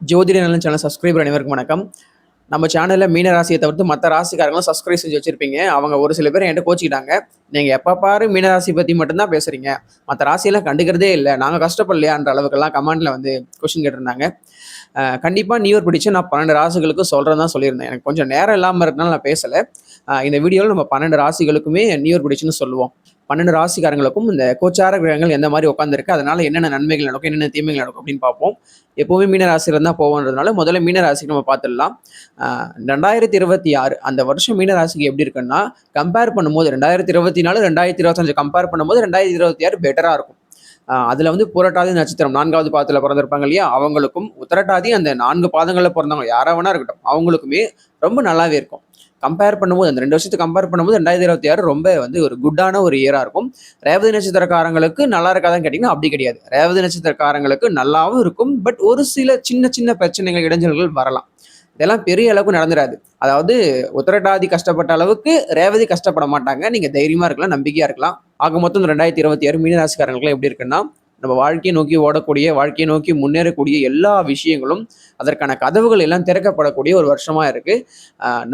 ஜோதிட நலன் channel subscriber அனைவருக்கும் வணக்கம். நம்ம சேனலில் மீன ராசியை தவிர்த்து மற்ற ராசிக்காரங்களும் சப்ஸ்கிரைப் செஞ்சு வச்சிருப்பீங்க. அவங்க ஒரு சில பேர் என்கிட்ட கோச்சிக்கிட்டாங்க. நீங்கள் எப்போ பாரு மீன ராசி பற்றி மட்டும்தான் பேசுகிறீங்க, மற்ற ராசியெல்லாம் கண்டுக்கிறதே இல்லை, நாங்கள் கஷ்டப்படலையான்ற அளவுக்கெல்லாம் கமெண்ட்டில் வந்து கொஷின் கேட்டிருந்தாங்க. கண்டிப்பாக நியூ இயர் பிடிச்சி நான் 12 ராசிகளுக்கு சொல்கிறேன் தான் சொல்லியிருந்தேன். எனக்கு கொஞ்சம் நேரம் இல்லாமல் இருக்கனால நான் பேசலை. இந்த வீடியோவில் நம்ம 12 ராசிகளுக்குமே நியூ இயர் பிடிச்சுன்னு சொல்லுவோம். 12 ராசிக்காரங்களுக்கும் இந்த கோச்சார கிரகங்கள் எந்த மாதிரி உட்காந்துருக்கு, அதனால என்னென்ன நன்மைகள் நடக்கும், என்னென்ன தீமைகள் நடக்கும் அப்படின்னு பார்ப்போம். எப்போவுமே மீன ராசியில தான் போவோன்றதுனால முதல்ல மீன ராசிக்கு நம்ம பார்த்துடலாம். 2026 அந்த வருஷம் மீன ராசிக்கு எப்படி இருக்குன்னா, கம்பேர் பண்ணும்போது 2024 2025 கம்பேர் பண்ணும்போது 2026 பெட்டராக இருக்கும். அதில் வந்து புரட்டாதி நட்சத்திரம் 4வது பாதத்தில் பிறந்திருப்பாங்க இல்லையா, அவங்களுக்கும் உத்திரட்டாதி அந்த 4 பாதங்களில் பிறந்தவங்க யாராக வேணா இருக்கட்டும், அவங்களுக்குமே ரொம்ப நல்லாவே இருக்கும். கம்பேர் பண்ணும்போது அந்த 2 வருஷத்துக்கு கம்பேர் பண்ணும்போது 2026 ரொம்ப வந்து ஒரு குட்டான ஒரு இயராக இருக்கும். ரேவதி நட்சத்திரக்காரங்களுக்கு நல்லா இருக்காதான்னு கேட்டிங்கன்னா அப்படி கிடையாது. ரேவதி நட்சத்திரக்காரங்களுக்கு நல்லாவும் இருக்கும், பட் ஒரு சில சின்ன சின்ன பிரச்சனைகள், இடைஞ்சல்கள் வரலாம். இதெல்லாம் பெரிய அளவுக்கு நடந்துடாது. அதாவது உத்திரட்டாதி கஷ்டப்பட்ட அளவுக்கு ரேவதி கஷ்டப்பட மாட்டாங்க. நீங்கள் தைரியமாக இருக்கலாம், நம்பிக்கையாக இருக்கலாம். ஆக மொத்தம் 2026 மீனராசிக்காரங்களுக்குலாம் எப்படி இருக்குன்னா, நம்ம வாழ்க்கையை நோக்கி ஓடக்கூடிய, வாழ்க்கையை நோக்கி முன்னேறக்கூடிய எல்லா விஷயங்களும் அதற்கான கதவுகள் எல்லாம் திறக்கப்படக்கூடிய ஒரு வருஷமாக இருக்குது.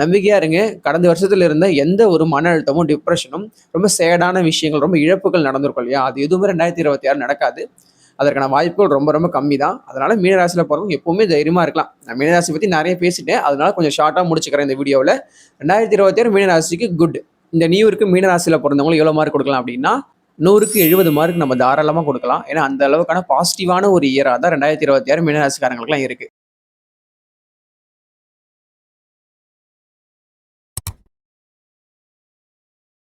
நம்பிக்கையாக இருங்க. கடந்த வருஷத்தில் இருந்த எந்த ஒரு மன அழுத்தமும், டிப்ரெஷனும், ரொம்ப சேடான விஷயங்கள், ரொம்ப இழப்புகள் நடந்திருக்கும் இல்லையா, அது எதுவுமே 2026 நடக்காது. அதற்கான வாய்ப்புகள் ரொம்ப ரொம்ப கம்மி தான். அதனால மீனராசியில் போகிறவங்க எப்பவுமே தைரியமாக இருக்கலாம். நான் மீனராசி பற்றி நிறைய பேசிட்டேன், அதனால கொஞ்சம் ஷார்ட்டாக முடிச்சுக்கிறேன் இந்த வீடியோவில். 2026 மீனராசிக்கு குட். இந்த நியூ இயருக்கு மீனராசியில் பிறந்தவங்களுக்கு எவ்வளோ மார்க் கொடுக்கலாம் அப்படின்னா, 100க்கு 70 மார்க் நம்ம தாராளமாக கொடுக்கலாம். ஏன்னா அந்த அளவுக்கான பாசிட்டிவான ஒரு இயராக தான் 2026 மீனராசிக்காரங்களுக்குலாம் இருக்குது.